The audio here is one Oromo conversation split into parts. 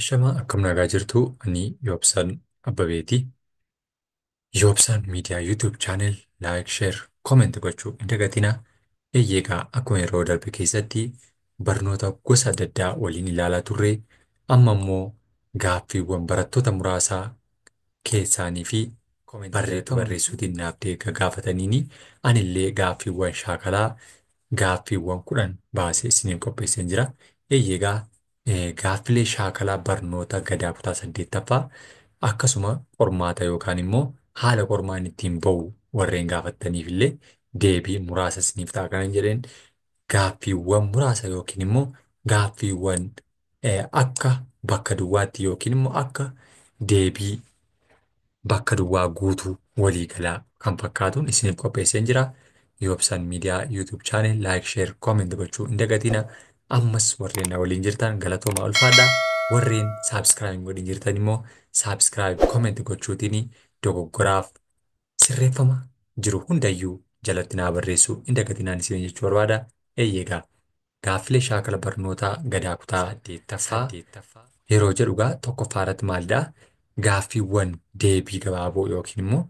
Shamaa akkam nagaa jirtu ani Yoobsaan Abbabeeti. Yoobsaan miidiyaa YouTube chaanel laayik, sheer, kooment gochuu hin dagatinaa. Egaa akkuma yeroo darbe keessatti barnoota gosa adda addaa waliin ilaalaa turre amma immoo gaaffiiwwan barattoota muraasaa keessaanii fi barreeffama barreessuutiin naaf deegga gaafataniini anillee gaaffiiwwan shaakalaa gaaffiiwwan 10 baasee isiniif qopheesseen jira. Egaa gaaffilee shaakalaa barnoota gadaa kutaa 8ffaa akkasuma qormaata yookaan immoo haala qormaan ittiin ba'u warreen gaafattaniif illee deebii muraasa isiniif ta'a kanan jedheen gaaffiiwwan muraasa yookiin immoo gaaffiiwwan akka bakka duwwaatti yookiin immoo akka deebii bakka duwwaa guutuu waliigalaa kan fakkaatuun isiniif qopheesseen jira. Yoobsaan miidiyaa YouTube chaanel laayik, sheer, kooment gochuu hin dagatinaa. Ammas warreen na waliin jirtan galatooma ulfaadhaa. Warreen saabskiraayib godhin jirtan immoo saabskiraayib kooment gochuutiin dogoggoraaf sirreeffama jiru hundayyuu jalatti naa barreessuu hin dagatinaan isin jechuu barbaada. Eeyyegaa gaaffilee shaakala barnootaa gadaa kutaa 8ffaa yeroo jedhugaa tokkoffaa irratti maalidhaa? Gaaffiiwwan deebii gabaaboo yookiin immoo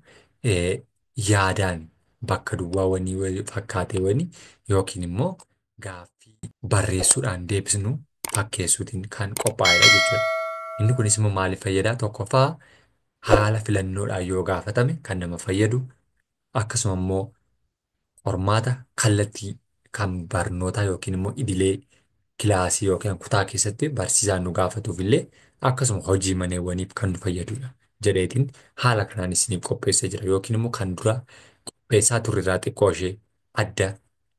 yaadaan bakka duwwaawwanii fakkaateewwanii yookiin immoo gaaffii barreessuudhaan deebisnu fakkeessuutiin kan qophaa'edha jechuudha. Inni kunis immoo maaliif fayyadaa? Tokkoffaa haala filannoodhaan yoo gaafatame kan nama fayyadu akkasuma immoo qormaata kallattii kan barnootaa yookiin immoo idilee kilaasii yookiin kutaa keessatti barsiisaan nu gaafatuuf illee akkasuma hojii maneewwaniif kan nu fayyadudha jedheetiin haala kanaan isiniif qopheessee jira yookiin immoo kan dura qopheessaa turrirraa xiqqoo ishee adda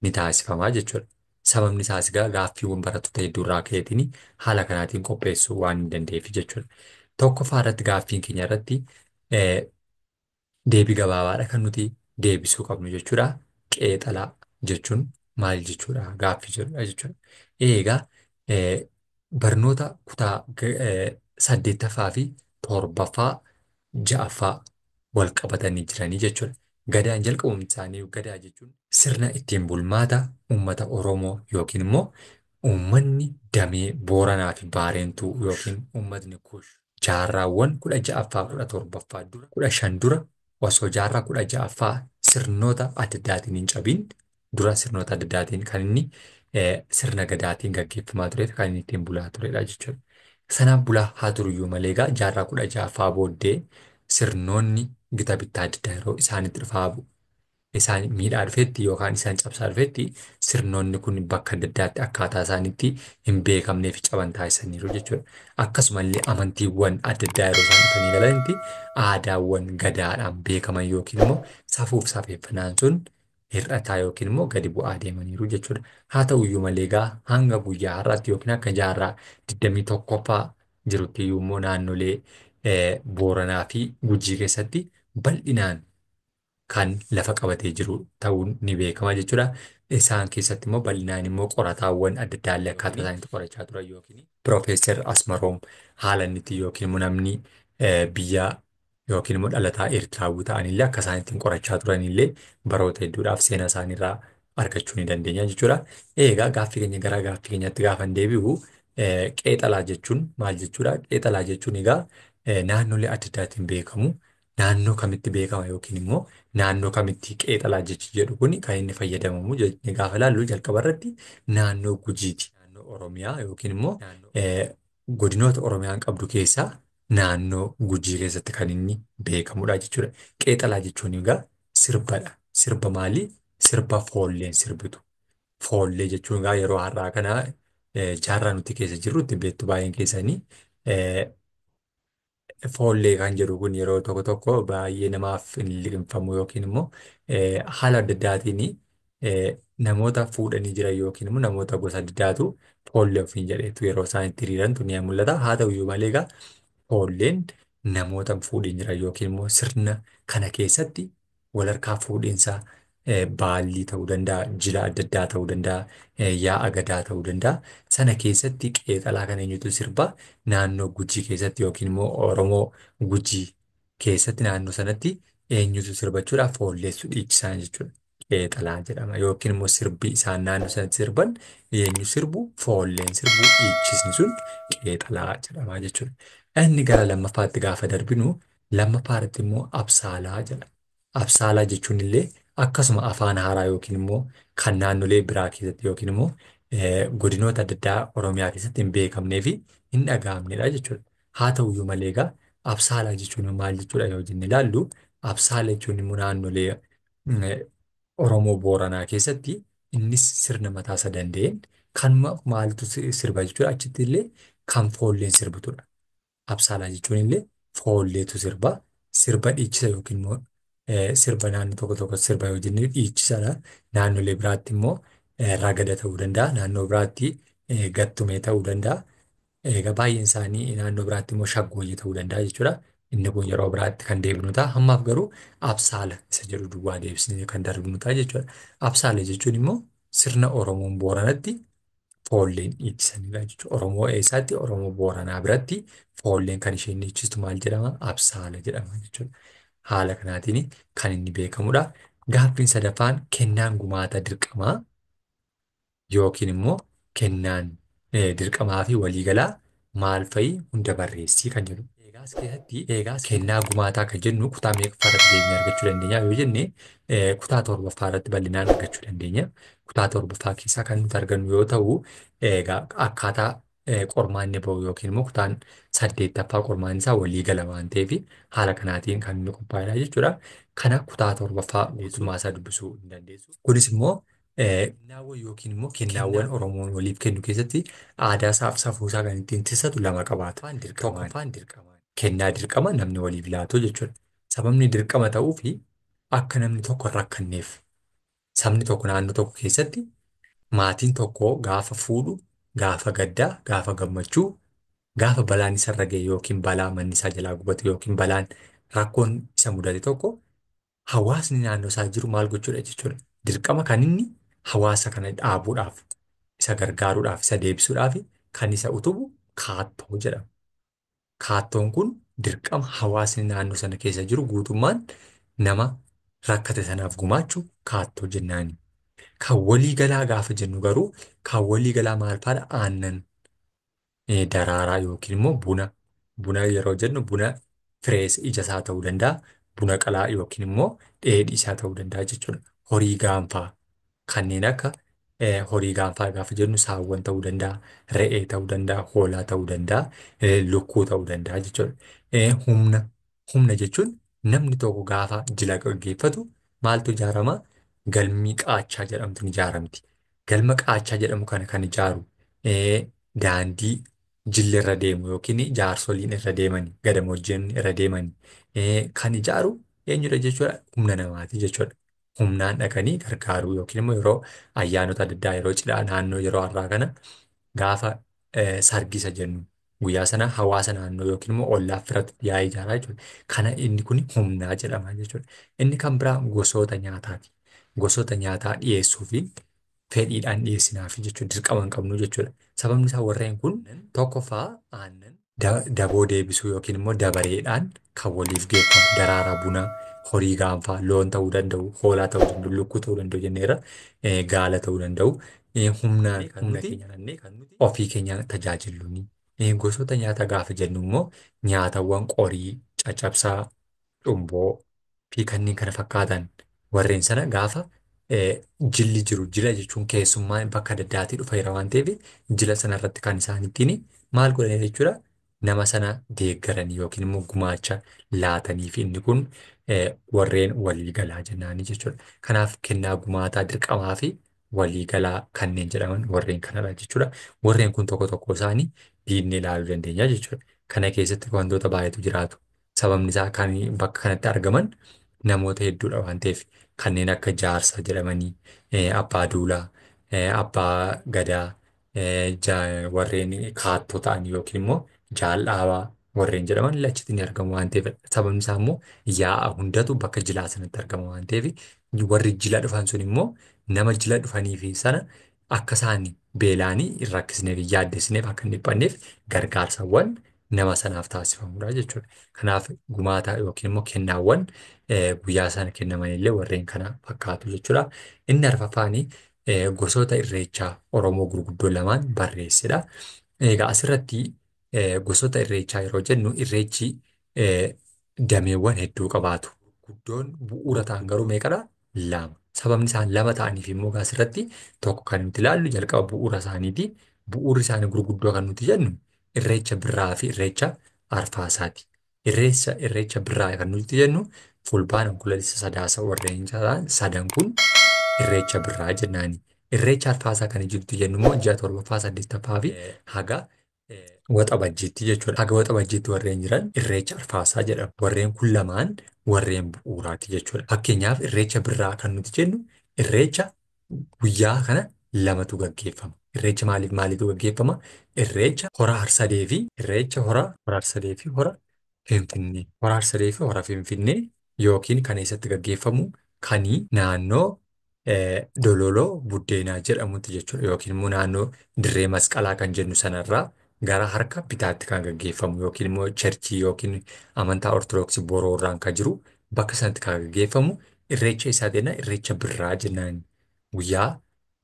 ni taasifamaa jechuudha. Sababni isaas egaa gaaffiiwwan barattoota hedduurraa ka'eetiin haala kanaatiin qopheessuu waan hin danda'eef jechuudha. Tokkoffaa irratti gaaffiin keenya irratti deebii gabaabaadha kan nuti deebisuu qabnu jechuudha. Qeexalaa jechuun maal jechuudha? Gaaffii jedhudha jechuudha. Egaa barnoota kutaa 8ffaa fi 7ffaa 6ffaa wal qabatanii jiranii jechuudha. Gadaan jalqabumti isaanii gadaa jechuun sirna ittiin bulmaata uummata Oromoo yookiin immoo uummanni damee Booranaa fi Baarentuu yookiin uummatni Kuush jaarraawwan 16ffaa 17ffaa dura 15 dura osoo jaarraa 16ffaa sirnoota adda addaatiin hin cabiin dura sirnoota adda addaatiin kan inni sirna gadaatiin gaggeeffamaa ture kan inni ittiin bulaa turedha jechuudha. Sanaaf bulaa haa turuyyuu malee egaa jaarraa 16ffaa booddee sirnoonni gita bittaa adda addaa yeroo isaanitti dhufaa bu'u. Isaan miidhaa dhufetti yookaan isaan cabsaa dhufetti sirnoonni kun bakka adda addaatti akkaataa isaaniitti hin beekamnee fi caban taasisaniiru jechuudha. Akkasumallee amantiiwwan adda addaa yeroo isaan dhufanii galanitti aadaawwan gadaadhaan beekaman yookiin immoo safuuf safeeffannaan sun hir'ataa yookiin immoo gadi bu'aa deemaniiru jechuudha. Haa ta'uyyuu malee egaa hanga guyyaa har'aatti yookiin akka jaarraa 21ffaa jirutti iyyuu immoo naannolee Booranaa fi Gujii keessatti bal'inaan kan lafa qabatee jiru ta'uun ni beekama jechuudha. Isaan keessatti immoo bal'inaan immoo qorataawwan adda addaallee akkaataa isaaniitti qorachaa turan yookiin Piroofeesar Asmaroom haala inni itti yookiin immoo namni biyya yookiin immoo dhalataa Eertiraawwi ta'anillee akka isaan ittiin qorachaa turanillee baroota hedduudhaaf seenaa isaaniirraa argachuu ni dandeenya jechuudha. Egaa gaaffii keenya gara gaaffii keenyatti gaafa deebi'u qeexalaa jechuun maal jechuudha? Qeexalaa jechuun egaa naannolee adda addaatiin beekamu. Naannoo kamitti beekama yookiin immoo naannoo kamitti qeexalaa jechi jedhu kun kan inni fayyadamamu jechuu gaafa ilaallu jalqaba irratti naannoo Gujiiti. Naannoo Oromiyaa yookiin immoo godinoota Oromiyaan qabdu keessaa naannoo Gujii keessatti kan inni beekamudha jechuudha. Qeexalaa jechuun egaa sirbadha. Sirba maalii? Sirba foolleen sirbitu. Foollee jechuun egaa yeroo har'aa kana jaarraa nuti keessa jirrutti beektu baay'een keessanii foollee kan jedhu kun yeroo tokko tokko baay'ee namaaf hin liqinfamu yookiin immoo haala adda addaatiin namoota fuudhanii jiran yookiin immoo namoota gosa adda addaatu foollee ofiin jedheetu yeroo isaan itti hiriirantu ni mul'ata. Haa ta'uyyuu malee egaa foolleen namoota fuudhin jiran yookiin immoo sirna kana keessatti walharkaa fuudhinsa baallii ta'uu danda'a, jila adda addaa ta'uu danda'a, yaa'a gadaa ta'uu danda'a. Sana keessatti qeexalaa kan eenyutu sirba naannoo Gujii keessatti yookiin immoo Oromoo Gujii keessatti naannoo sanatti eenyutu sirbachuudhaaf foolleessu dhiichisan jechuudha. qeexalaa jedhama. Yookiin immoo sirbi isaan naannoo sanatti sirban eenyu sirbu foolleen sirbu dhiichisni sun qeexalaa jedhama jechuudha. Inni gara lammaffaatti gaafa darbinu lammaffaatti immoo absaalaa jedha. Absaalaa jechuun illee akkasuma afaan haaraa yookiin immoo kan naannolee biraa keessatti yookiin immoo godinoota adda addaa Oromiyaa keessatti hin beekamnee fi hin dhaga'amnedha jechuudha. Haa ta'uyyuu malee egaa absaalaa jechuun maal jechuudha yoo jenne ilaallu absaalaa jechuun immoo naannolee Oromoo Booranaa keessatti innis sirna mataa isa danda'een kan maaltu sirba jechuudha. Achitti illee kan foolleen sirbitudha. Absaalaa jechuun illee foolleetu sirba dhiichisa yookiin immoo sirba naannoo tokko tokko sirba yoo jenne dhiichisadha. Naannolee biraatti immoo ragada ta'uu danda'a. Naannoo biraatti gattumee ta'uu danda'a. Egaa baay'een isaanii naannoo biraatti immoo shaggooyyee ta'uu danda'a jechuudha. Inni kun yeroo biraatti kan deebinu ta'a. Ammaaf garuu absaala isa jedhu duwwaa deebisnee kan darbinu ta'a jechuudha. Absaala jechuun immoo sirna Oromoon Booranatti foolleen dhiichisanidha jechuudha. Oromoo eessaatti Oromoo Booranaa biratti foolleen kan isheen dhiichistu maal jedhama? Absaala jedhama jechuudha. Haala kanaatiin kan inni beekamudha. Gaaffiin sadaffaan kennaan gumaata dirqamaa yookiin immoo kennaan dirqamaa fi waliigalaa maal fa'i hunda barreessii kan jedhu. Eegaas keessatti kennaa gumaataa kan jennu kutaa meeqaffaarratti deemnee argachuu dandeenya yoo jenne kutaa torbaffaarratti bal'inaan argachuu dandeenya. Kutaa torbaffaa keessaa kan nuti argannu yoo ta'u egaa akkaataa qormaanni bahu yookiin immoo kutaan 8ffaa qormaanni isaa waliigala waan ta'eef haala kanaatiin kan inni qophaa'edha jechuudha. Kana kutaa torbaffaa guutummaa isaa dubbisuu hin dandeessu. Kunis immoo kennaawwan yookiin immoo kennaawwan Oromoon waliif kennu keessatti aadaa isaaf safuu isaa kan ittiin tiksatu lama qabaata. Tokkoffaan dirqama. Kennaa dirqama namni waliif laatu jechuudha. Sababni dirqama ta'uu fi akka namni tokko hin rakkanneef sabni tokko naannoo tokko keessatti maatiin tokko gaafa fuudhu, gaafa gaddaa, gaafa gammachuu, gaafa balaan isarra ga'e yookiin balaa manni isaa jalaa gubate yookiin balaan rakkoon isa mudate tokko hawaasni naannoo isaa jiru maal gochuudha jechuudha. Dirqama kan inni hawaasa kana dhaabuudhaaf, isa gargaaruudhaaf, isa deebisuudhaaf kan isa utubu kaattoo jedhama. Kaattoon kun dirqama hawaasni naannoo sana keessa jiru guutummaan nama rakkate sanaaf gumaachuu kaattoo jennaani. Kan waliigalaa gaafa jennu garuu kan waliigalaa maal faadha? Aannan daraaraa yookiin immoo buna. Buna yeroo jennu buna firees ija isaa ta'uu danda'a. Buna qalaa yookiin immoo dheedhii isaa ta'uu danda'a jechuudha. Horii gaanfaa kanneen akka horii gaanfaa gaafa jennu saawwan ta'uu danda'a, re'ee ta'uu danda'a, hoolaa ta'uu danda'a, lukkuu ta'uu danda'a jechuudha. Humna jechuun namni tokko gaafa jila gaggeeffatu maaltu ijaarama? Galmi qaachaa jedhamtu ni ijaaramti. Galma qaachaa jedhamu kana kan ijaaru daandii jilli irra deemu yookiin jaarsoliin irra deemani, gadamoojiin irra deemani kan ijaaru eenyudha jechuudha? Humna namaati jechuudha. Humnaan dhaqanii gargaaruu yookiin immoo yeroo ayyaanota adda addaa yeroo cidhaa naannoo yeroo har'aa kana gaafa sargisa jennu guyyaa sana hawaasa naannoo yookiin immoo ollaaf firatti yaa'ee ijaaraa jechuudha. Kana inni kun humnaa jedhama jechuudha. Inni kan biraa gosoota nyaataati. Gosoota nyaataa dhiyeessuu fi fedhiidhaan dhiyeessinaaf jechuudha. Dirqama hin qabnu jechuudha. Sababni isaa warreen kun tokkoffaa aannan daboo deebisuu yookiin immoo dabareedhaan kan waliif geeffamu daraaraa bunaa. Horii gaanfaa loon ta'uu danda'u, hoolaa ta'uu danda'u, lukkuu ta'uu danda'u jenneera, gaala ta'uu danda'u. Humna keenya ofii keenya tajaajilluuni. Gosoota nyaataa gaafa jennu immoo nyaatawwan qorii, caccabsaa, cumboo fi kanneen kana fakkaatan warreen sana gaafa jilli jiru jila jechuun keessummaan bakka adda addaatii dhufeera waan ta'eef jila sanarratti kan isaan ittiin maal godhan jechuudha. Nama sana deeggaranii yookiin immoo gumaacha laatanii fi inni kun warreen waliigalaa jennaanii jechuudha. Kanaaf kennaa gumaataa dirqamaa fi waliigalaa kanneen jedhaman warreen kanadha jechuudha. Warreen kun tokko tokko isaanii diinni ilaaluu dandeenya jechuudha. Kana keessatti wantoota baay'eetu jiraatu. Sababni isaa kan bakka kanatti argaman namoota hedduudha waan ta'eef kanneen akka jaarsa jedhamanii, abbaa duulaa, abbaa gadaa, warreen kaattoo ta'an yookiin immoo jaal'aawaa warreen jedhaman achitti ni argamu waan ta'eef sababni isaa immoo yaa'a hundatu bakka jilaa sanatti argama waan ta'eef warri jila dhufan sun immoo nama jila dhufaniif sana akka isaan beelaanii hin rakkisneef hin yaaddesneef akka hin dhiphanneef gargaarsawwan nama sanaaf taasifamudha jechuudha. Kanaaf gumaata yookiin immoo kennaawwan guyyaa sana kennaman illee warreen kana fakkaatu jechuudha. Inni arfaffaani gosoota irreechaa Oromoo gurguddoo lamaan barreessedha. Egaa asirratti gosoota irreechaa yeroo jennu irreechi dameewwan hedduu qabaatu. Guddoon bu'uura ta'an garuu meeqadha? Lama. Sababni isaan lama ta'aniif immoo asirratti tokko kan nuti ilaallu jalqaba bu'uura isaaniiti. Bu'uurri isaanii gurguddoo kan nuti jennu irreecha birraa fi irreecha arfaasaati. Irreecha birraa kan nuti jennu fulbaana onkololeessa sadaasa warreen sadan kun irreecha birraa jennaani. Irreecha arfaasaa kan jirtu jennu immoo ji'a torbaffaa saddeettaffaa fi haga waxabajjiitti jechuudha. Haga waxabajjiitti warreen jiran irreecha arfaasaa jedhamu. Warreen kun lamaan warreen bu'uuraati jechuudha. Fakkeenyaaf irreecha birraa kan nuti jennu irreecha guyyaa kana lamatu gaggeeffama. Irreecha maaliitu gaggeeffama? Irreecha hora harsadee fi irreecha hora harsadee fi hora finfinnee. Hora harsadee fi hora finfinnee yookiin kan eessatti gaggeeffamu kanii naannoo Dololoo Buddeenaa jedhamutti jechuudha. Yookiin immoo naannoo Dirree Masqalaa kan jennu sanarraa gara harka bitaatti kan gaggeeffamu yookiin immoo cherchii yookiin amantaa Ortodoksii Boroorraan kan jiru bakka sanatti kan gaggeeffamu irreecha isaa jenna irreecha birraa jennaan. Guyyaa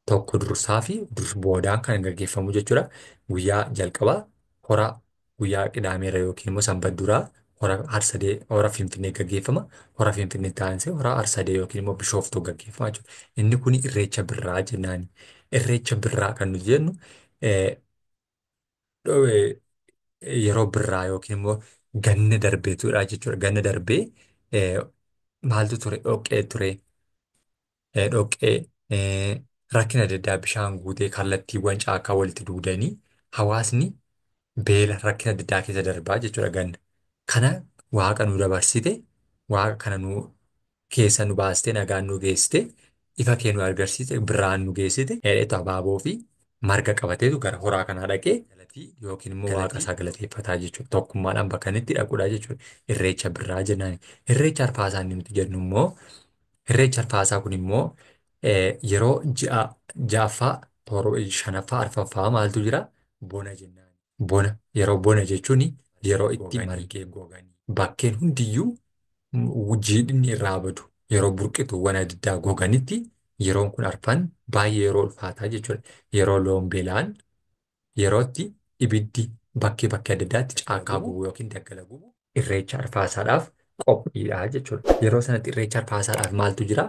tokko dursaa fi boodaan kan gaggeeffamu jechuudha. Guyyaa jalqabaa hora guyyaa qidaameera yookiin immoo sanbadduraa hora harsadee hora finfinnee gaggeeffama. Hora finfinnee taansee hora harsadee yookiin immoo bishooftuu gaggeeffama jechuudha. Inni kun irreecha birraa jennaani. Irreecha birraa kan nuti jennu yeroo birraa yookiin immoo ganna darbeetudha jechuudha. Ganna darbee maaltu ture? Dhoqqee ture. Dhoqqee rakkina adda addaa bishaan guutee kallattiiwwan caakkaa walitti duudanii hawaasni beela rakkina adda addaa keessa darbaa jechuudha ganna. Kana waaqa nu dabarsite, waaqa kana nu keessa nu baastee, nagaan nu geessite, ifa kee nu agarsiiste, birraan nu geessite, dheedheetu abaaboo fi marga qabateetu gara horaa kanaa dhaqee yookiin immoo waaqa isaa galateeffataa jechuudha. Tokkummaadhaan bakka inni itti dhaqudha jechuudha. Irreecha birraa jennaan. Irreecha arfaasaa inni nuti jennu immoo irreecha arfaasaa kun immoo yeroo ja'affaa, shanaffaa, arfaffaa maaltu jira? Bona jennaan. Yeroo bona jechuun yeroo itti margee goganii bakkeen hundiyyuu jiidhinni irraa badu yeroo burqituuwwan adda addaa goganitti yeroon kun arfan baay'ee yeroo ulfaataa jechuudha. Yeroo loon beelaan yerootti ibiddi bakkee adda addaatti caakkaa gubu yookiin daggala gubu irreecha arfaasaadhaaf qophiidha jechuudha. Yeroo sanatti irreecha arfaasaadhaaf maaltu jira?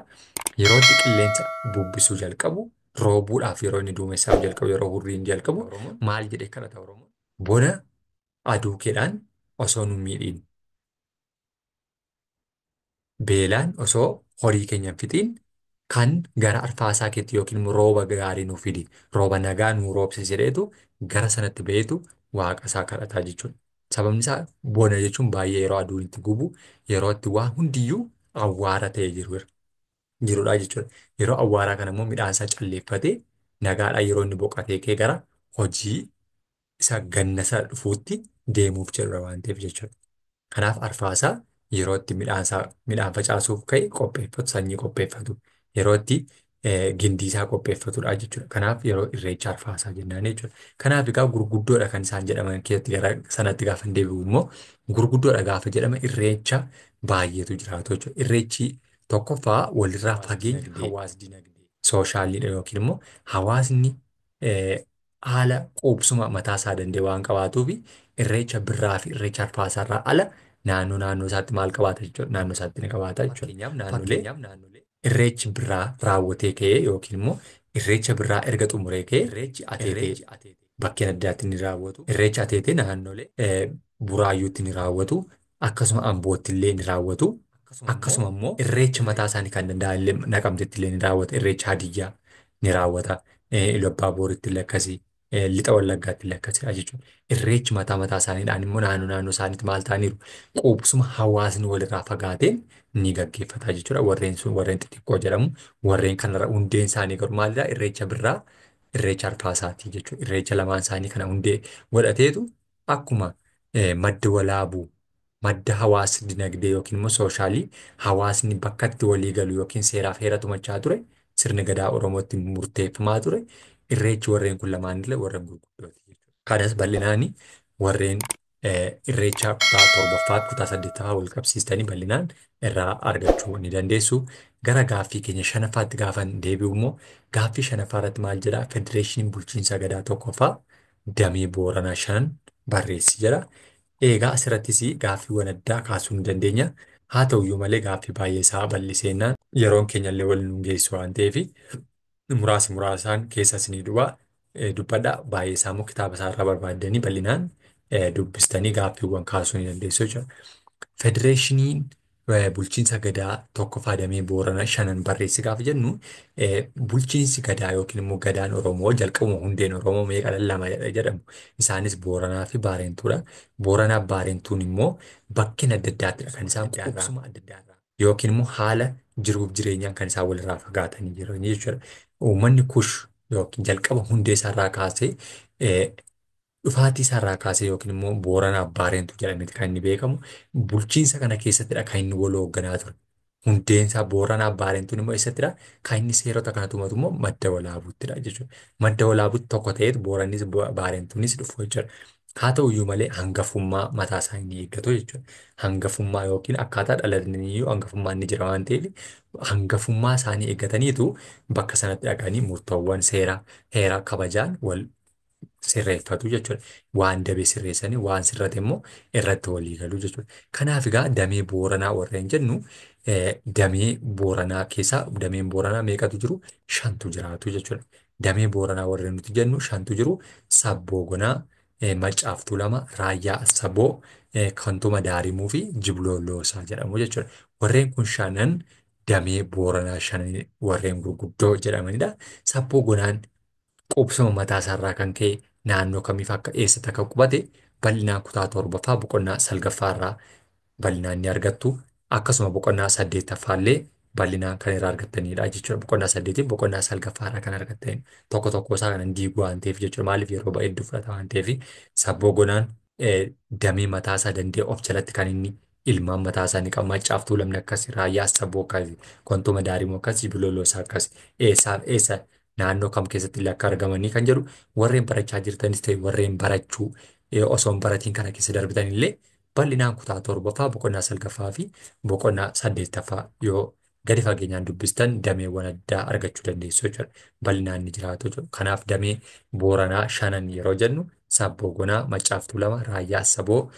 Yerootti qilleensa bubbisuu jalqabu, roobuudhaaf yeroo inni duumessaa'u jalqabu, yeroo hurriin jalqabu maal jedhee kadhata Oromoon? Bona aduukeedhaan osoo nu miidhiin, beelaan osoo horii keenya hin fixiin kan gara arfaasaa keetti yookiin immoo rooba gaarii nuuf fidi, rooba nagaa nuu roobse jedheetu gara sanatti ba'eetu waaqa isaa kadhataa jechuudha. Sababni isaa bona jechuun baay'ee yeroo aduun itti gubu, yeroo itti waan hundiyyuu awwaara ta'ee jirudha jechuudha. Yeroo awwaaraa kana immoo midhaan isaa calleeffatee nagaadhaan yeroo inni boqotee kee gara hojii isa ganna isa dhufuutti deemuuf jedhudha waan ta'eef jechuudha. Kanaaf arfaasaa yeroo itti midhaan facaasuuf ka'e qopheeffatu, sanyii qopheeffatu, yeroo itti gindii isaa qopheeffatudha jechuudha. Kanaaf yeroo irreecha arfaasaa jennaan jechuudha. Kanaaf egaa gurguddoodha kan isaan jedhaman keessatti gara sanatti gaafa hin deebi'u immoo gurguddoodha gaafa jedhama irreecha baay'eetu jiraatu jechuudha. Irreechi tokkoffaa walirraa fageenya hawaas-dinagdee sooshaaliidha yookiin immoo hawaasni haala quubsuma mataa isaa danda'e waan qabaatuuf irreecha birraa fi irreecha arfaasaarraa ala naannoo isaatti maal qabaata jechuudha. Naannoo isaatti ni qabaata jechuudha. Naannolee irreechi birraa raawwatee ka'ee yookiin immoo irreecha birraa erga xumuree ka'ee irreechi ateetee bakkeen adda addaatti ni raawwatu. Irreechi ateetee naannolee buraayyuutti ni raawwatu. Akkasuma ambootti illee ni raawwatu. Akkasuma immoo irreecha mataa isaanii kan danda'an illee naqamtetti illee ni raawwata. Irreecha hadiyyaa ni raawwata. Iluu abbaa booritti illee akkasii. Lixa wallaggaatti illee akkasidha jechuudha. Irreechi mataa isaaniidhaan immoo naannoo isaaniitti maal ta'aniiru quubsuma hawaasni walirraa fagaateen ni gaggeeffata jechuudha. Warreen sun warreen xixiqqoo jedhamu. Warreen kanarra hundeen isaanii garuu maalidhaa? Irreecha birraa, irreecha arfaasaati jechuudha. Irreecha lamaan isaanii kana hundee godhateetu akkuma madda walaabuu, madda hawaas dinagdee yookiin immoo sooshaalii hawaasni bakka itti walii galu yookiin seeraaf heera tumachaa ture sirni gadaa Oromootti murteeffamaa ture. Irreechi warreen kun lamaanillee warreen gurguddooti jechuudha. Kanas bal'inaani warreen irreecha kutaa torbaffaa kutaa saddeettaffaa wal qabsiistanii bal'inaan irraa argachuu ni dandeessu. Gara gaaffii keenya shanaffaatti gaafan deebi'u immoo gaaffii shanaffaa irratti maal jedhaa? Federeeshiniin bulchiinsa gadaa tokkoffaa damee Booranaa 5 barreessi jedha. Egaa asirrattis gaaffiiwwan addaa kaasuu ni dandeenya. Haa ta'uyyuu malee gaaffii baay'ee isaa bal'iseennaan yeroon keenya illee wal nu geessu waan ta'eef muraasaan keessas ni dubbadha. Baay'ee isaa immoo kitaaba isaa irraa barbaaddanii bal'inaan dubbistanii gaaffiiwwan kaasuu ni dandeessu jechuudha. Federeeshiniin bulchiinsa gadaa tokkoffaa damee Booranaa 5 barreessi gaafa jennu bulchiinsi gadaa yookiin immoo gadaan Oromoo jalqabuma hundeen Oromoo meeqa lama jedhamu. Isaanis Booranaa fi Baarentuudha. Booranaa fi Baarentuun immoo bakkeen adda addaattidha kan isaan qubsuma adda addaarraa yookiin immoo haala jiruuf jireenyaan kan isaan walirraa fagaatanii jiran jechuudha. Uummanni Kush yookiin jalqaba hundee isaarraa kaasee dhufaatii isaarraa kaasee yookiin immoo Booranaa fi Baarentuu jedhameeti kan inni beekamu. Bulchiinsa kana keessattidha kan inni wal hoogganaa ture. Hundeen isaa Booranaa fi Baarentuun immoo eessattidha? Kan inni seerota kana tumatu immoo madda walaabuuttidha jechuudha. Madda walaabuutti tokko ta'eet Boorannis Baarentuunis dhufu jechuudha. Haa ta'uyyuu malee hangafummaa mataa isaa inni eeggatu jechuudha. Hangafummaa yookiin akkaataa dhalataniyyuu hangafummaan ni jira waan ta'eef hangafummaa isaanii eeggataniitu bakka sanatti dhaqanii murtoowwan seeraa heeraa kabajaan wal sirreeffatu jechuudha. Waan dabe sirreessanii waan sirrate immoo irratti walii galu jechuudha. Kanaaf egaa damee Booranaa warreen jennu damee Booranaa keessaa dameen Booranaa meeqatu jiru? 5tu jiraatu jechuudha. Damee Booranaa warreen nuti jennu 5tu jiru. Sabboo Gonaa, Maccaaftuu 2, Raayyaa Saboo, Kantuma Daarimuu fi Jiblooloosaa jedhamu jechuudha. Warreen kun 5 damee Booranaa 5 warreen gurguddoo jedhamanidha. Sabboo Gonaan qubsuma mataa isaarraa kan ka'e naannoo kamiif akka eessatti akka qubate bal'inaan kutaa torbaffaa boqonnaa salgaffaarraa bal'inaan ni argattu. Akkasuma boqonnaa 8ffaallee bal'inaan kan irraa argattanidha jechuudha. Boqonnaa 8 boqonnaa salgaffaarraa kan argattan tokko tokko isaa kan diiguu waan ta'eef jechuudha. Maaliif yeroo baay'ee hedduu fudhata waan ta'eef Sabboo Gonaan damee mataa isaa danda'e of jalatti kan inni ilmaan mataa isaanii qabu. Maccaaftuu 2 akkasii, Raayyaa Saboo akkasii, Kantuma Daarimuu akkasii, Jiblooloosaa akkasii eessa naannoo kam keessatti illee akka argamanii kan jedhu warreen barachaa jirtanis ta'e warreen barachuu osoo hin baratiin kana keessa darbitan illee bal'inaan kutaa torbaffaa boqonnaa salgaffaa fi boqonnaa 8ffaa yoo gadi fageenyaan dubbistan dameewwan addaa argachuu dandeessu jechuudha. Bal'inaan ni jiraatu jechuudha. Kanaaf damee Booranaa 5 yeroo jennu Sabboo Gonaa, Maccaaftuu 2, Raayyaa Saboo,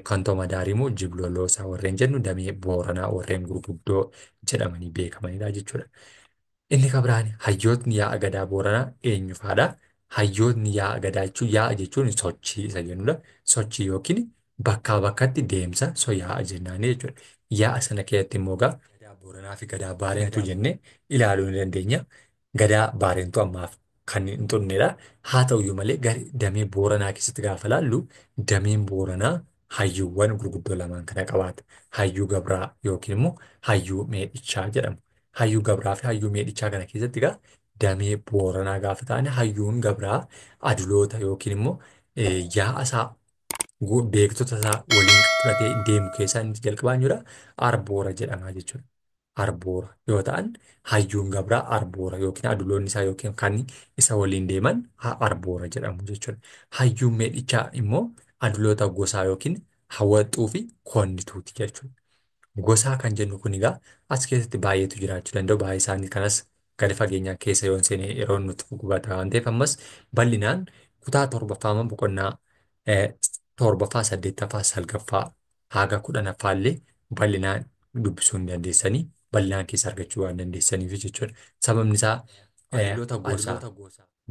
Kantuma Daarimuu, Jiblooloosaa warreen jennu damee Booranaa warreen gurguddoo jedhamanii beekamanidha jechuudha. Inni kan biraan hayyootni yaa'a gadaa Booranaa eenyu fa'aadha? Hayyootni yaa'a gadaa jechuun sochii isa jennudha. Sochii yookiin bakkaa bakkatti deemsa yaa'a jennaani jechuudha. Yaa'a sana keessatti immoo gadaa Booranaa fi gadaa Baarentuu jennee ilaaluu ni dandeenya. Gadaa Baarentuu ammaaf kan hin xunnedha. Haa ta'uyyuu malee damee Booranaa keessatti gaafa laallu dameen Booranaa hayyuuwwan gurguddoo lamaan kana qabaata. Hayyuu Gabraa yookiin immoo hayyuu Meedhichaa jedhamu. Hayyuu Gabraa fi hayyuu Meedhichaa kana keessatti egaa damee Booranaa gaafa ta'an hayyuun Gabraa aduloota yookiin immoo yaa'a isaa beektota isaa waliin fudhatee deemu keessaa inni jalqabaan jira Arboora jedhama jechuudha. Arboora yoo ta'an hayyuun Gabraa Arboora yookiin aduloonni isaa yookiin kan isa waliin deeman Arboora jedhamu jechuudha. Hayyuun Meedhichaa immoo aduloota gosaa yookiin Hawwaxxuu fi Koonnituuti jechuudha. Gosaa kan jennu kun egaa as keessatti baay'eetu jiraachuu danda'u. Baay'ee isaanii kanas gadi fageenyaan keessa yoo seenee yeroo nuti gubata waan ta'eef ammas bal'inaan kutaa torbaffaa boqonnaa torbaffaa, 8ffaa, salgaffaa haga 10ffaa illee bal'inaan dubbisuu hin dandeessanii bal'inaan keessa argachuu waan dandeessaniif jechuudha. Sababni isaa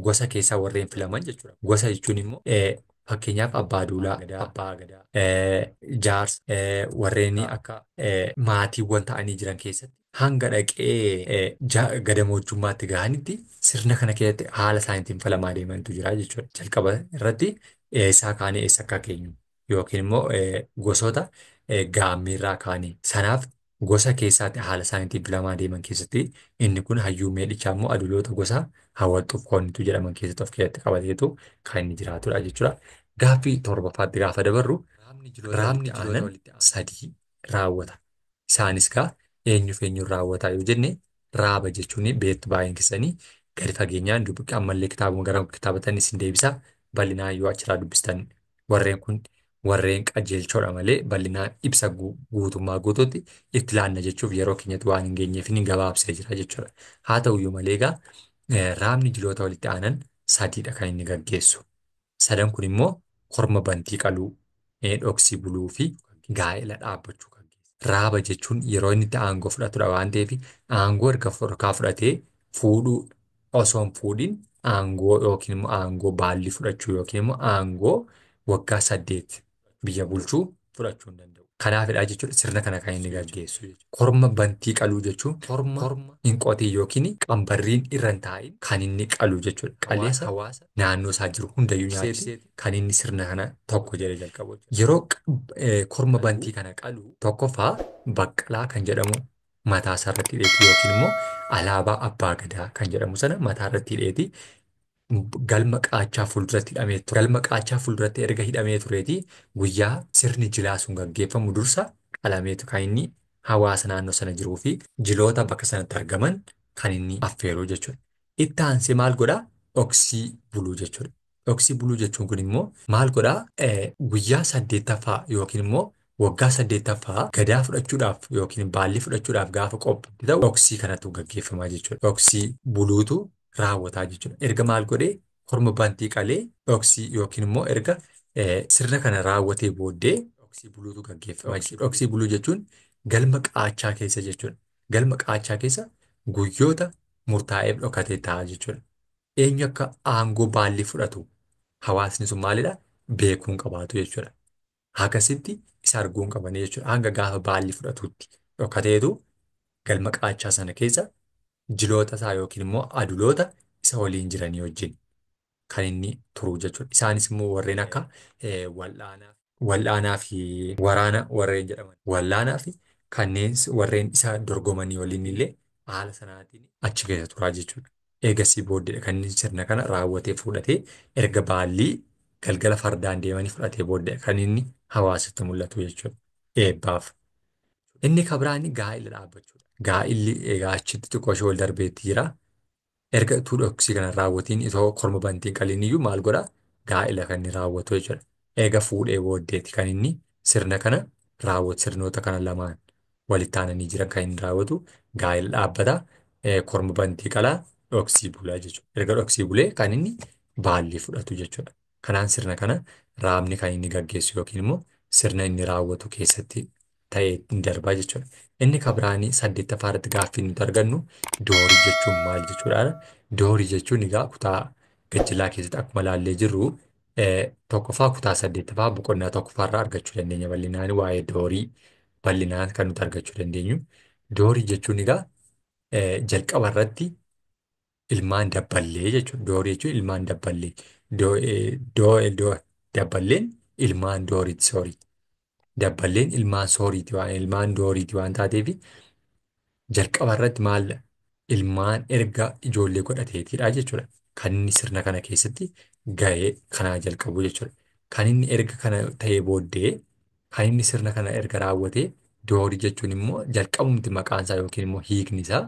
gosa keessaa warreen filaman jechuudha. Gosa jechuun immoo fakkeenyaaf Abbaa Duulaa, Abbaa Gadaa, Jaarsa warreen akka maatiiwwan ta'anii jiran keessatti hanga dhaqee gadamoojjummaatti gahanitti sirna kana keessatti haala isaaniitiin falamaa deemantu jira jechuudha. Jalqaba irratti eessaa kaanee eessa akka keenyu yookiin immoo gosoota gaammiirraa kaanii sanaaf gosa keessaatti haala isaaniitiin filamaa deeman keessatti inni kun hayyuu Meedhichaa immoo aduloota gosa Hawwaxxuu fi Koonnituu jedhaman keessatti of keessatti qabateetu kan inni jiraatudha jechuudha. Gaaffii torbaffaatti gaafa dabarru raabni aannan 3 raawwata. Isaanis gaa eenyuuf eenyuun raawwata yoo jenne raaba jechuun beektu baay'een keessanii gadi fageenyaan ammallee kitaabuma gara kitaabatanii isin deebisa bal'inaan yoo achirraa dubbistan warreen kun warreen qajeelchoodha malee bal'inaan ibsa guutummaa guutuutti itti laanna jechuuf yeroo keenyatti waan hin geenyeef ni gabaabsee jira jechuudha. Haa ta'uyyuu malee egaa raabni jiloota walitti aanan sadiidha kan inni gaggeessu. Sadan kun immoo korma bantii qaluu, dhoksii buluu fi gaa'ela dhaabbachuu kan geessu. Raaba jechuun yeroo inni itti aangoo fudhatudha waan ta'eef aangoo erga harkaa fudhatee fuudhuu osoo hin fuudhin aangoo yookiin immoo aangoo baallii fudhachuu yookiin immoo aangoo waggaa 8 biyya bulchuu fudhachuu hin danda'u. Kanaafidha jechuudha sirna kana kan inni gaggeessu jechuudha. Korma bantii qaluu jechuun korma hin qotin yookiin qambarriin irra hin taa'in kan inni qalu jechuudha. Qalee hawaasa naannoo isaa jiru hundayyuu nyaatee kan inni sirna kana tokko jedhee jalqabu. Yeroo korma bantii kana qalu tokkoffaa baqqalaa kan jedhamu mataa isaa irratti hidheeti yookiin immoo alaabaa abbaa gadaa kan jedhamu sana mataa irratti hidheeti. Galma qaachaa fuulduratti hidhamee ture. Galma qaachaa fuulduratti erga hidhamee tureeti guyyaa sirni jilaa sun gaggeeffamu dursa qalameetu kan inni hawaasa naannoo sana jiruu fi jiloota bakka sanatti argaman kan inni affeeruu jechuudha. Itti aansee maal godhaa? Dhoksii buluu jechuudha. Dhoksii buluu jechuun kun immoo maal godhaa? Guyyaa 8ffaa yookiin immoo waggaa 8ffaa gadaa fudhachuudhaaf yookiin baallii fudhachuudhaaf gaafa qophii ta'u dhoksii kanatu gaggeeffamaa jechuudha. Dhoksii buluutu raawwataa jechuudha. Erga maal godhee korma bantii qalee dhoksii yookiin immoo erga sirna kana raawwatee booddee dhoksii buluutu gaggeeffama jechuudha. Dhoksii buluu jechuun galma qaachaa keessa jechuudha. Galma qaachaa keessa guyyoota murtaa'eef dhokatee ta'a jechuudha. Eenyu akka aangoo baallii fudhatu hawaasni sun maalidha? Beekuun qabaatu jechuudha. Akkasitti isa arguun qabanii jechuudha. Hanga gaafa baallii fudhatutti dhokateetu galma qaachaa sana keessa jiloota isaa yookiin immoo aduloota isa waliin jiranii wajjin kan inni turu jechuudha. Isaanis immoo warreen akka wal'aanaa fi waraana warreen jedhaman. Wal'aanaa fi kanneen warreen isa dorgomanii waliin illee haala sanaatiin achi keessa turaa jechuudha. Eegasii booddeedha kan inni sirna kana raawwatee fudhatee erga baallii galgala fardaan deemanii fudhatee booddee kan inni hawaasatti mul'atu jechuudha. Eebbaaf. Inni kabiraani gaa'ila dhaabbachuudha. Gaa'illi egaa achitti xiqqoo ishee wal darbeetti jira. Erga utuu dhoksii kana raawwatiin itoo korma bantiin qaliin iyyuu maal godhaa? Gaa'ila kan inni raawwatu jechuudha. Eega fuudhee booddeetti kan inni sirna kana raawwatu sirnoota kana lamaan walitti aananii jiran kan inni raawwatu gaa'ila dhaabbataa korma bantii qalaa dhoksii bulaa jechuudha. Erga dhoksii bulee kan inni baallii fudhatu jechuudha. Kanaan sirna kana raabni kan inni gaggeessu yookiin immoo sirna inni raawwatu keessatti ta'ee hin darbaa jechuudha. Inni kabiraanii 8ffaa irratti gaaffii nuti argannu doorii jechuun maal jechuudha? Doorii jechuun egaa kutaa gajjilaa keessatti akkuma ilaallee jirru tokkoffaa kutaa 8ffaa boqonnaa tokkoffaarraa argachuu dandeenya bal'inaan waa'ee doorii bal'inaan kan nuti argachuu dandeenyu. Doorii jechuun egaa jalqaba irratti ilmaan dabballee jechuudha. Doorii jechuun ilmaan dabballee. Dabballeen ilmaan dooriiti soorii. Dabballeen ilmaan sooriiti waan ilmaan dooriiti waan taateef jalqaba irratti maal ilmaan erga ijoollee godhateetidha jechuudha. Kan inni sirna kana keessatti gahee kanaa jalqabu jechuudha. Kan inni erga kana ta'ee booddee kan inni sirna kana erga raawwatee doorii jechuun immoo jalqabumti maqaan isaa yookiin immoo hiikni isaa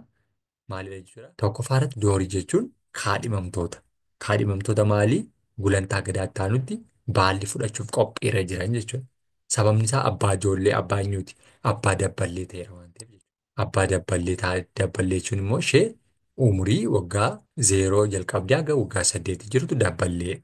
maalidha jechuudha. Tokkoffaa irratti doorii jechuun kaadhimamtoota. Kaadhimamtoota maalii? Gulantaa gadaatti taanutti baalli fudhachuuf qophiirra jiran jechuudha. Sababni isaa abbaa ijoollee abbaa eenyuuti? Abbaa dabballee ta'eera waan ta'eef jechuudha. Abbaa dabballee jechuun immoo ishee umurii waggaa 0 jalqabdee haga waggaa 8 jirtu dabballee.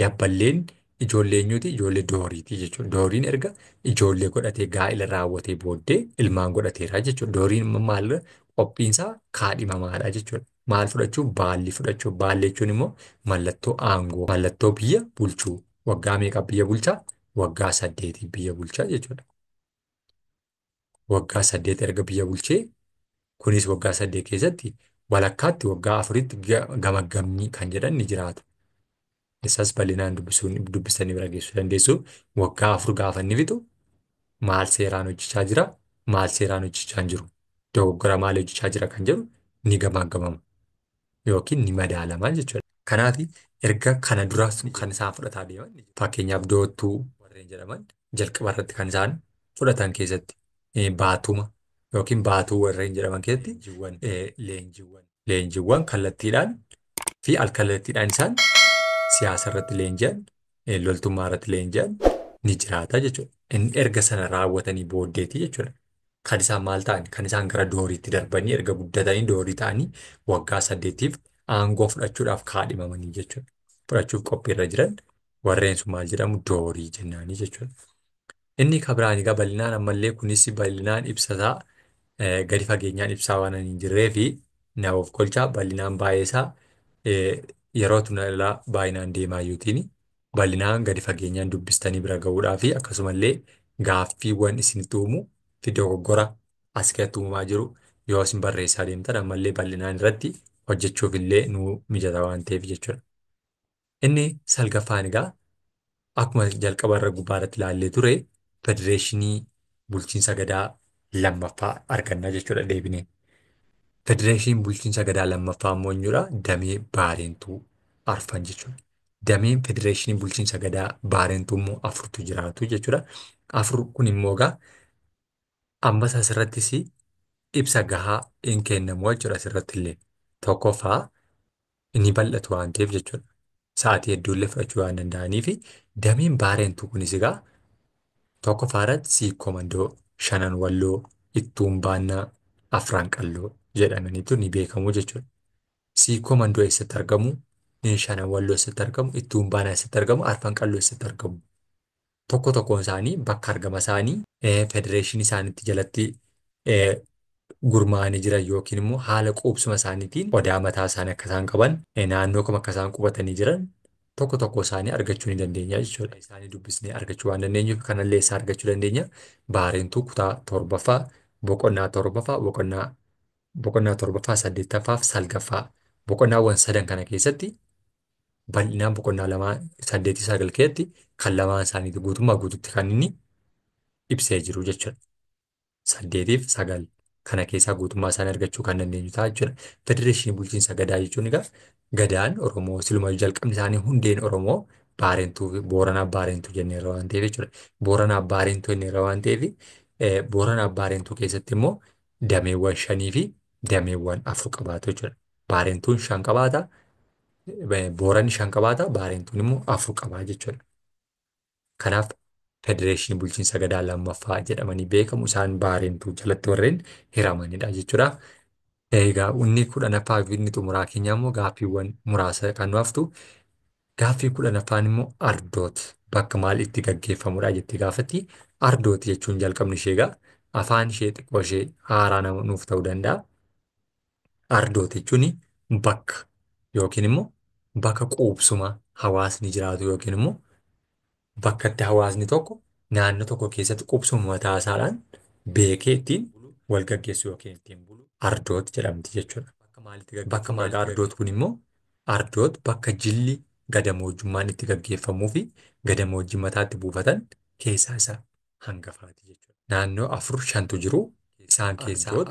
Dabballeen ijoollee eenyuuti? Ijoollee dooriiti jechuudha. Dooriin erga ijoollee godhatee gaa'ila raawwatee booddee ilmaan godhateera jechuudha. Dooriin maal qophiinsaa kaadhimamaadha jechuudha. Maal fudhachuu? Baallii fudhachuu. Baallii jechuun immoo mallattoo aangoo, mallattoo biyya bulchuu. Waggaa meeqa biyya bulchaa? Waggaa 8 biyya bulchaa jechuudha. Waggaa 8 erga biyya bulchee kunis waggaa 8 keessatti walakkaatti waggaa 4tti gamaggamni kan jedhan ni jiraatu. Isas bal'inaan dubbisanii bira geessuu dandeessu. Waggaa 4 gaafa inni fixu maal seeraan hojjechaa jira? Maal seeraan hojjechaa hin jiru? Dogoggora maal hojjechaa jira kan jedhu ni gamaggamama yookiin ni madaalamaa jechuudha. Kanaaf erga kana dura kan isaan fudhataa deeman fakkeenyaaf doottuu warreen jedhaman jalqaba irratti kan isaan fudhatan keessatti baatuma yookiin baatuu warreen jedhaman keessatti leenjiiwwan kallattiidhaan fi alkallattiidhaan isaan siyaasa irratti leenji'an, loltummaa irratti leenji'an, ni jiraata jechuudha. Inni erga sana raawwatanii booddeeti jechuudha. Kan isaan maal ta'an? Kan isaan gara dooriitti darbanii erga guddatanii doorii ta'anii waggaa 8tiif aangoo fudhachuudhaaf kaadhimamanii jechuudha. Fudhachuuf qophiirra jiran warreen sun maal jedhamu? Doorii jennaanii jechuudha. Inni kan biraan egaa bal'inaan ammallee kunis bal'inaan ibsataa gadi fageenyaan ibsaa waan hin jirree fi na of kolchaa bal'inaan baay'eesaa yeroo tunalaa baay'inaan deemaa yuutiin bal'inaan gadi fageenyaan dubbistanii bira ga'uudhaa fi akkasumallee gaaffiiwwan isinitti uumu fi dogoggora as keessatti uumamaa jiru yoo isin barreessaa deemtan ammallee bal'inaan irratti hojjechuuf illee nu mijata waan ta'eef jechuudha. Inni salgaffaan egaa akkuma jalqaba irra gubbaa irratti ilaallee ture federeeshinii bulchiinsa gadaa lammaffaa arganna jechuudha deebinee. Federeeshiniin bulchiinsa gadaa lammaffaa immoo eenyudha? Damee Baarentuu Arfan jechuudha. Dameen federeeshinii bulchiinsa gadaa Baarentuu immoo afurtu jiraatu jechuudha. Afur kun immoo egaa ammas asirrattis ibsa gahaa hin kennamu jechuudha asirratti illee. Tokkoffaa inni bal'atu waan ta'eef jechuudha. Sa'aatii hedduullee fudhachuu waan danda'anii fi dameen Baarentuu kunis egaa tokkoffaa irratti siikkomandoo shanan walloo ittuun baannaa afran qalloo jedhamaniitu ni beekamu jechuudha. Siikkomandoo eessatti argamu? Shanan walloo eessatti argamu? Ittuun baanaa eessatti argamu? Arfan qalloo eessatti argamu? Tokko tokkoon isaanii bakka argama isaanii federeeshinii isaaniitti jalatti gurmaa'anii jiran yookiin immoo haala quubsuma isaaniitiin odaa mataa isaanii akka isaan qaban naannoo kam akka isaan qubatanii jiran tokko tokko isaanii argachuu ni dandeenya jechuudha. Isaanii dubbisnee argachuu waan dandeenyuuf kanallee isaa argachuu dandeenya. Baarentuu kutaa torbaffaa boqonnaa torbaffaa boqonnaa torbaffaa 8ffaa fi 9ffaa boqonnaawwan sadan kana keessatti bal'inaan boqonnaa 8-9 keessatti kan lamaan isaaniitu guutummaa guututti kan inni ibsee jiru jechuudha. 8 fi 9 kana keessaa guutummaa isaanii argachuu kan dandeenyu ta'a jechuudha. Federeeshinii bulchiinsa gadaa jechuun egaa gadaan Oromoo silumaa jalqabni isaanii hundeen Oromoo Baarentuu fi Booranaa Baarentuu jenneerra waan ta'eef jechuudha. Booranaa Baarentuu jenneerra waan ta'eef Booranaa Baarentuu keessatti immoo dameewwan 5 fi dameewwan 4 qabaatu jechuudha. Baarentuun 5 qabaata. Booranni 5 qabaata. Baarentuun immoo 4 qabaa jechuudha. Kanaaf federeeshinii bulchiinsa gadaa lammaffaa jedhamanii beekamu isaan Baarentuu jalatti warreen hiramanidha jechuudha. Egaa inni 10ffaa fi inni xumuraa keenyaa immoo gaaffiiwwan muraasa kan nu haftu. Gaaffii 10ffaan immoo ardooti. Bakka maal itti gaggeeffamudha jettee gaafatti. Ardooti jechuun jalqabni ishee egaa afaan ishee xiqqoo ishee haaraa nama nuuf ta'uu danda'a. Ardooti jechuun bakka yookiin immoo bakka quubsuma hawaasni jiraatu yookiin immoo bakka itti hawaasni tokko naannoo tokko keessatti quubsuma mataa isaadhaan beekee ittiin wal gaggeessu yookiin ittiin bulu ardooti jedhamti jechuudha. Bakka maal ardooti kun immoo ardooti bakka jilli gadamoojjummaan itti gaggeeffamuu fi gadamoojjii mataatti buufatan keessaa isa hangafaati jechuudha. Naannoo 4-5tu jiru. Isaan keessaa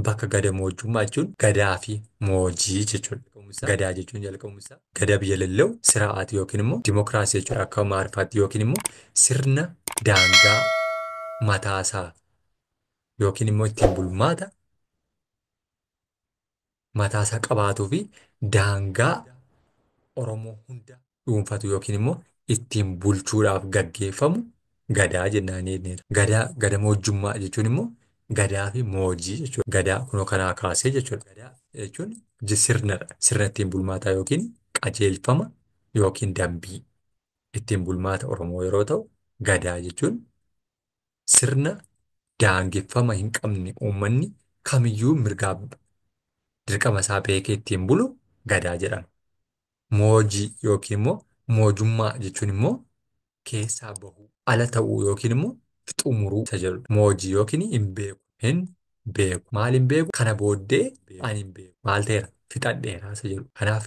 bakka gadamoojjummaa jechuun gadaa fi moojii jechuudha. Gadaa jechuun jalqabumsa. Gadaa biyya lalla'u sira'aati yookiin immoo dimokiraasii jechuudha akka maarfaatti yookiin immoo sirna daangaa mataasaa yookiin immoo ittiin bulmaata mataasaa qabaatuu fi daangaa Oromoo hunda dhuunfatu yookiin immoo ittiin bulchuudhaaf gaggeeffamu gadaa jennaan. Gadamoojjummaa jechuun immoo gadaa fi moojii jechuudha. Gadaa kunoo kanaa kaasee jechuudha. Gadaa jechuun sirnadha. Sirna ittiin bulmaataa yookiin qajeelfama yookiin dambii ittiin bulmaata Oromoo yeroo ta'u, gadaa jechuun sirna daangeffama hin qabne uummanni kamiyyuu mirgaa dirqama isaa beekee ittiin bulu gadaa jedhama. Moojii yookiin immoo moojummaa jechuun immoo keessaa bahuu ala ta'uu yookiin immoo xumuruu isa jedhudha. Moojii yookiin hin beeku. Hin beeku. Maal hin beeku? Kana booddee ani hin beeku. Maal ta'eera? Fixadheera isa jedhu. Kanaaf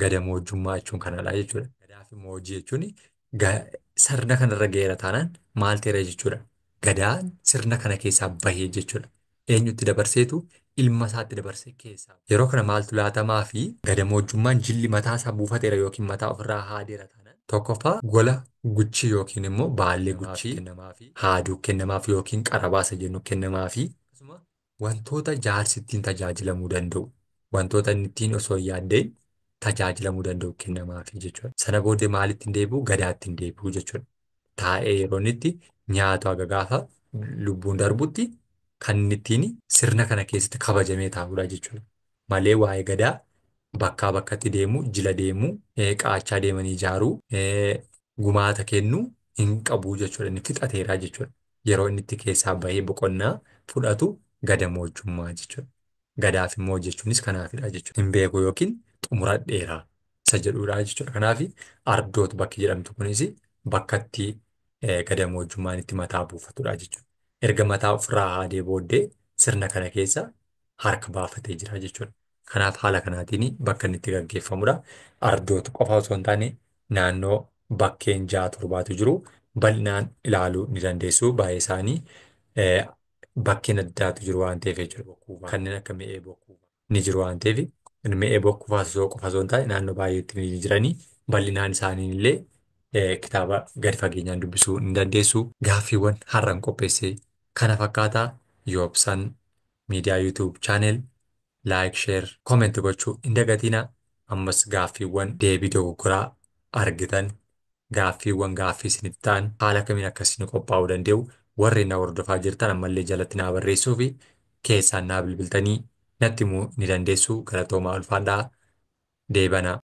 gadamoojjummaa jechuun kanadha jechuudha. Gadaa fi moojii jechuun sirna kanarra ga'eera taanaan maal ta'eera jechuudha. Gadaan sirna kana keessaa bahee jechuudha. Eenyutti dabarseetu? Ilma isaatti dabarsee keessaa. Yeroo kana maaltu laatamaa fi gadamoojjummaan jilli mataa isaa buufateera yookiin mataa ofirraa haadeera taanaan tokkoffaa gola guchii yookiin immoo baallee guchii haaduu kennamaaf yookiin qarabaasa jennu kennamaafi wantoota jaarsi ittiin tajaajilamuu danda'u wantoota inni ittiin osoo hin yaaddeen tajaajilamuu danda'u kennamaafi jechuudha. Sana booddee maalitti hin deebi'u? Gadaatti hin deebi'u jechuudha. taa'ee yeroo inni itti nyaatu haga gaafa lubbuun darbutti kan inni ittiin sirna kana keessatti kabajamee taa'udha jechuudha. Malee waa'ee gadaa bakkaa bakkatti deemu, jila deemu, qaachaa deemanii ijaaruu, gumaata kennuu hin qabu jechuudha. Inni fixateeraa jechuudha. Yeroo inni itti keessaa bahee boqonnaa fudhatu gadamoojjummaa jechuudha. Gadaaf immoo hojjechuunis kanaafidha jechuudha. Hin beeku yookiin xumuradheeraa isa jedhudha jechuudha. Kanaaf ardoot bakki jedhamtu kunis bakka itti gadamoojjummaan itti mataa buufatudha jechuudha. Erga mataa ofirraa haadee booddee sirna kana keessa harka baafatee jira jechuudha. Kanaaf haala kanaatiin bakka inni itti gaggeeffamudha. Ardoota qofa osoo hin taane naannoo bakkeen 6-7tu jiru bal'inaan ilaaluu ni dandeessu. Baay'ee isaanii eh, bakkeen addaatu jiru waan ta'eef jechuudha. Bokkuufaa kanneen akka mi'ee bokkuufaa ni jiru waan ta'eef mi'ee bokkuufaa qofa osoo hin taane naannoo baay'eetti ni jiranii bal'inaan isaanii illee kitaaba gadi fageenyaan dubbisuu ni dandeessu. Gaaffiiwwan har'an qopheesse kana fakkaataa yoo ibsan miidiyaa YouTube chaanel laayik, sheer, kooment gochuu hin dagatinaa. Ammas gaaffiiwwan deebii dogoggoraa argitan gaaffiiwwan gaaffii isinitti ta'an haala kamiin akkasiin qophaa'uu danda'u warreen na hordofaa jirtan ammallee jalatti naa barreessuu fi keessaan naa bilbiltanii natti himuu ni dandeessu. Galatoomaa ulfaadhaa deebanaa.